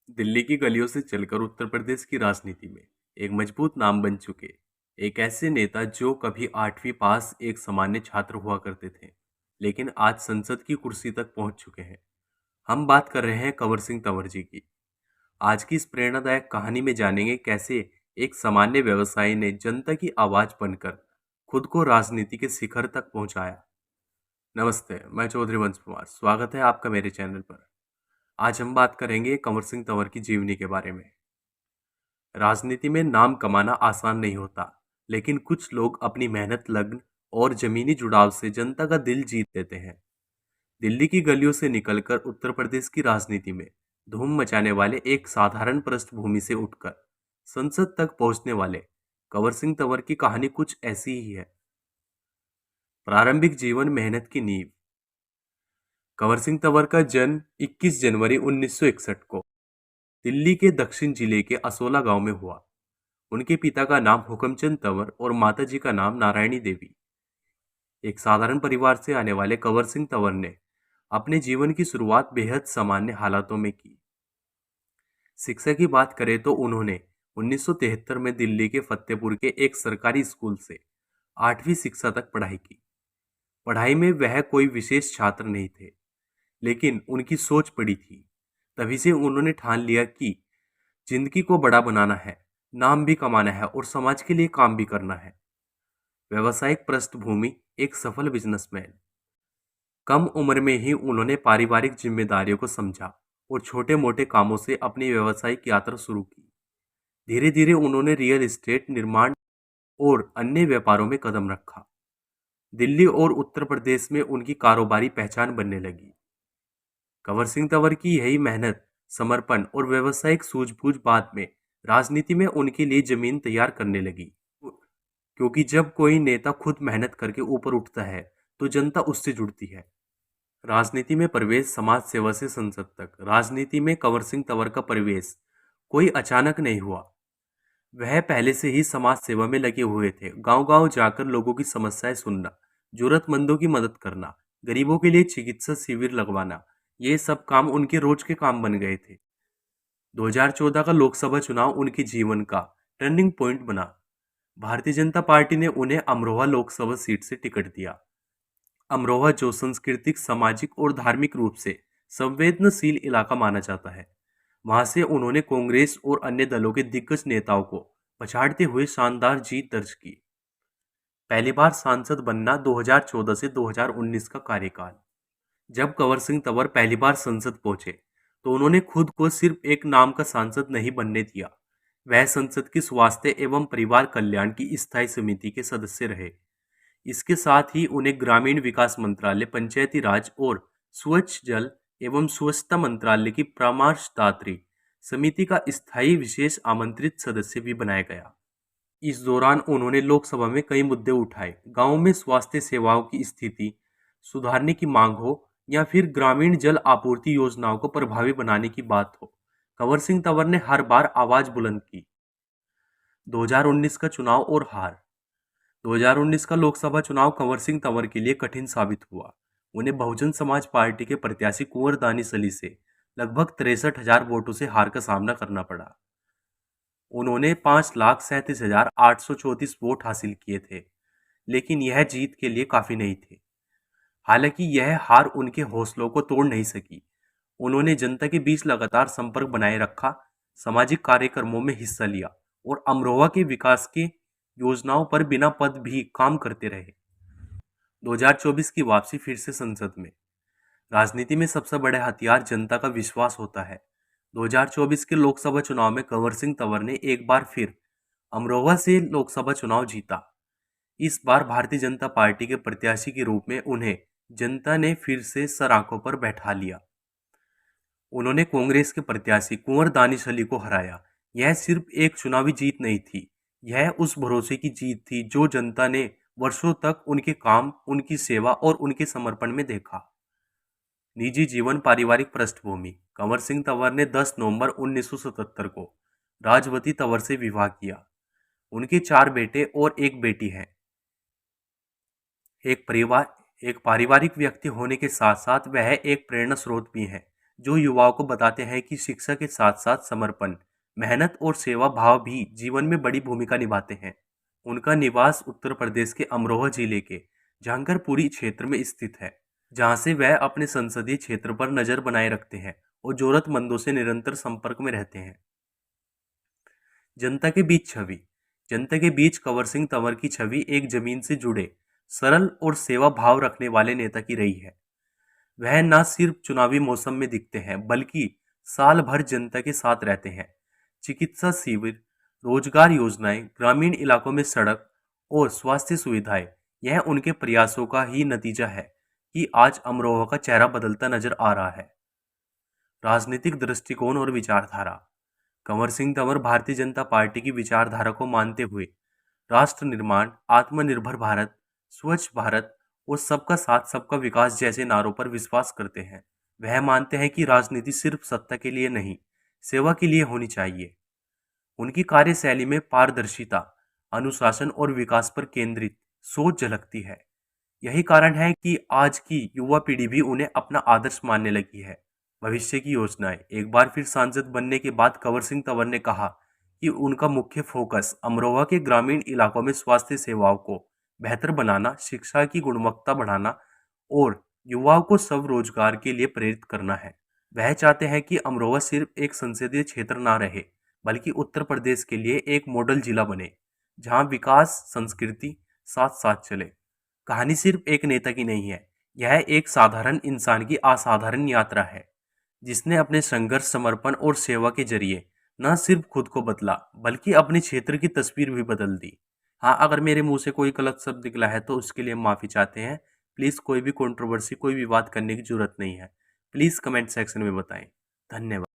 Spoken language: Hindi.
दिल्ली की गलियों से चलकर उत्तर प्रदेश की राजनीति में एक मजबूत नाम बन चुके एक ऐसे नेता जो कभी 8वीं पास एक सामान्य छात्र हुआ करते थे, लेकिन आज संसद की कुर्सी तक पहुंच चुके हैं। हम बात कर रहे हैं कंवर सिंह तंवर जी की। आज की इस प्रेरणादायक कहानी में जानेंगे कैसे एक सामान्य व्यवसायी ने जनता की आवाज बनकर खुद को राजनीति के शिखर तक पहुंचाया। नमस्ते, मैं चौधरी वंश कुमार, स्वागत है आपका मेरे चैनल पर। आज हम बात करेंगे कंवर सिंह तंवर की जीवनी के बारे में। राजनीति में नाम कमाना आसान नहीं होता, लेकिन कुछ लोग अपनी मेहनत, लगन और जमीनी जुड़ाव से जनता का दिल जीत लेते हैं। दिल्ली की गलियों से निकलकर उत्तर प्रदेश की राजनीति में धूम मचाने वाले एक साधारण पृष्ठभूमि से उठकर संसद तक पहुंचने वाले कंवर सिंह तंवर की कहानी कुछ ऐसी ही है। प्रारंभिक जीवन, मेहनत की नींव। कंवर सिंह तंवर का जन्म 21 जनवरी 1961 को दिल्ली के दक्षिण जिले के असोला गांव में हुआ। उनके पिता का नाम हुकमचंद तंवर और माताजी का नाम नारायणी देवी। एक साधारण परिवार से आने वाले कंवर सिंह तंवर ने अपने जीवन की शुरुआत बेहद सामान्य हालातों में की। शिक्षा की बात करें तो उन्होंने 1973 में दिल्ली के फतेहपुर के एक सरकारी स्कूल से 8वीं शिक्षा तक पढ़ाई की। पढ़ाई में वह कोई विशेष छात्र नहीं थे, लेकिन उनकी सोच बड़ी थी। तभी से उन्होंने ठान लिया कि जिंदगी को बड़ा बनाना है, नाम भी कमाना है और समाज के लिए काम भी करना है। व्यवसायिक पृष्ठभूमि, एक सफल बिजनेसमैन। कम उम्र में ही उन्होंने पारिवारिक जिम्मेदारियों को समझा और छोटे मोटे कामों से अपनी व्यावसायिक यात्रा शुरू की। धीरे धीरे उन्होंने रियल एस्टेट, निर्माण और अन्य व्यापारों में कदम रखा। दिल्ली और उत्तर प्रदेश में उनकी कारोबारी पहचान बनने लगी। कंवर सिंह तंवर की यही मेहनत, समर्पण और व्यावसायिक सूझबूझ बाद में राजनीति में उनके लिए जमीन तैयार करने लगी। क्योंकि जब कोई नेता खुद मेहनत करके ऊपर उठता है तो जनता उससे जुड़ती है। राजनीति में प्रवेश, समाज सेवा से संसद तक। राजनीति में कंवर सिंह तंवर का प्रवेश कोई अचानक नहीं हुआ। वह पहले से ही समाज सेवा में लगे हुए थे। गांव-गांव जाकर लोगों की समस्याएं सुनना, जरूरतमंदों की मदद करना, गरीबों के लिए चिकित्सा शिविर लगवाना, ये सब काम उनके रोज के काम बन गए थे। 2014 का लोकसभा चुनाव उनके जीवन का टर्निंग पॉइंट बना। भारतीय जनता पार्टी ने उन्हें अमरोहा लोकसभा सीट से टिकट दिया। अमरोहा जो सांस्कृतिक, सामाजिक और धार्मिक रूप से संवेदनशील इलाका माना जाता है, वहां से उन्होंने कांग्रेस और अन्य दलों के दिग्गज नेताओं को पछाड़ते हुए शानदार जीत दर्ज की। पहली बार सांसद बनना, 2014 से 2019 का कार्यकाल। जब कंवर सिंह तंवर पहली बार संसद पहुंचे तो उन्होंने खुद को सिर्फ एक नाम का सांसद नहीं बनने दिया। वह संसद की स्वास्थ्य एवं परिवार कल्याण की स्थायी समिति के सदस्य रहे। इसके साथ ही उन्हें ग्रामीण विकास मंत्रालय, पंचायती राज और स्वच्छ जल एवं स्वच्छता मंत्रालय की परामर्शदात्री समिति का स्थायी विशेष आमंत्रित सदस्य भी बनाया गया। इस दौरान उन्होंने लोकसभा में कई मुद्दे उठाए। गांव में स्वास्थ्य सेवाओं की स्थिति सुधारने की मांग हो या फिर ग्रामीण जल आपूर्ति योजनाओं को प्रभावी बनाने की बात हो, कंवर सिंह तंवर ने हर बार आवाज बुलंद की। 2019 का चुनाव और हार। 2019 का लोकसभा चुनाव कंवर सिंह तंवर के लिए कठिन साबित हुआ। उन्हें बहुजन समाज पार्टी के प्रत्याशी कुंवर दानिशली से लगभग 63,000 वोटों से हार का सामना करना पड़ा। उन्होंने 5,37,834 वोट हासिल किए थे, लेकिन यह जीत के लिए काफी नहीं थे। हालांकि यह हार उनके हौसलों को तोड़ नहीं सकी। उन्होंने जनता के बीच लगातार संपर्क बनाए रखा, सामाजिक कार्यक्रमों में हिस्सा लिया और अमरोहा के विकास के योजनाओं पर बिना पद भी काम करते रहे। 2024 की वापसी, फिर से संसद में। राजनीति में सबसे बड़ा हथियार जनता का विश्वास होता है। 2024 के लोकसभा चुनाव में कंवर सिंह तंवर ने एक बार फिर अमरोहा से लोकसभा चुनाव जीता। इस बार भारतीय जनता पार्टी के प्रत्याशी के रूप में उन्हें जनता ने फिर से सर आंखों पर बैठा लिया। उन्होंने कांग्रेस के प्रत्याशी कुंवर दानिश अली को हराया। यह सिर्फ एक चुनावी जीत नहीं थी, यह उस भरोसे की जीत थी जो जनता ने वर्षों तक उनके काम, उनकी सेवा और उनके समर्पण में देखा। निजी जीवन, पारिवारिक पृष्ठभूमि। कंवर सिंह तंवर ने 10 नवंबर 1977 को राजवती तंवर से विवाह किया। उनके 4 बेटे और एक बेटी है। एक पारिवारिक व्यक्ति होने के साथ साथ वह एक प्रेरणा स्रोत भी है। जो युवाओं को बताते हैं कि शिक्षा के साथ साथ समर्पण, मेहनत और सेवा भाव भी जीवन में बड़ी भूमिका निभाते हैं। उनका निवास उत्तर प्रदेश के अमरोहा जिले के जहांगीरपुरी क्षेत्र में स्थित है, जहां से वह अपने संसदीय क्षेत्र पर नजर बनाए रखते हैं और जरूरतमंदों से निरंतर संपर्क में रहते हैं। जनता के बीच छवि। जनता के बीच कंवर सिंह तंवर की छवि एक जमीन से जुड़े, सरल और सेवा भाव रखने वाले नेता की रही है। वह न सिर्फ चुनावी मौसम में दिखते हैं, बल्कि साल भर जनता के साथ रहते हैं। चिकित्सा शिविर, रोजगार योजनाएं, ग्रामीण इलाकों में सड़क और स्वास्थ्य सुविधाएं, यह उनके प्रयासों का ही नतीजा है कि आज अमरोहा का चेहरा बदलता नजर आ रहा है। राजनीतिक दृष्टिकोण और विचारधारा। कंवर सिंह तंवर भारतीय जनता पार्टी की विचारधारा को मानते हुए राष्ट्र निर्माण, आत्मनिर्भर भारत, स्वच्छ भारत और सबका साथ सबका विकास जैसे नारों पर विश्वास करते हैं। वह मानते हैं कि राजनीति सिर्फ सत्ता के लिए नहीं, सेवा के लिए होनी चाहिए। उनकी कार्यशैली में पारदर्शिता, अनुशासन और विकास पर केंद्रित सोच झलकती है। यही कारण है कि आज की युवा पीढ़ी भी उन्हें अपना आदर्श मानने लगी है। भविष्य की योजनाएं। एक बार फिर सांसद बनने के बाद कंवर सिंह तंवर ने कहा कि उनका मुख्य फोकस अमरोहा के ग्रामीण इलाकों में स्वास्थ्य सेवाओं को बेहतर बनाना, शिक्षा की गुणवत्ता बढ़ाना और युवाओं को स्वरोजगार के लिए प्रेरित करना है। वह चाहते हैं कि अमरोहा सिर्फ एक संसदीय क्षेत्र ना रहे, बल्कि उत्तर प्रदेश के लिए एक मॉडल जिला बने, जहां विकास, संस्कृति साथ साथ चले। कहानी सिर्फ एक नेता की नहीं है, यह एक साधारण इंसान की असाधारण यात्रा है, जिसने अपने संघर्ष, समर्पण और सेवा के जरिए न सिर्फ खुद को बदला, बल्कि अपने क्षेत्र की तस्वीर भी बदल दी। हाँ, अगर मेरे मुंह से कोई गलत शब्द निकला है तो उसके लिए माफ़ी चाहते हैं। प्लीज़ कोई भी कंट्रोवर्सी, कोई विवाद करने की जरूरत नहीं है। प्लीज़ कमेंट सेक्शन में बताएं। धन्यवाद।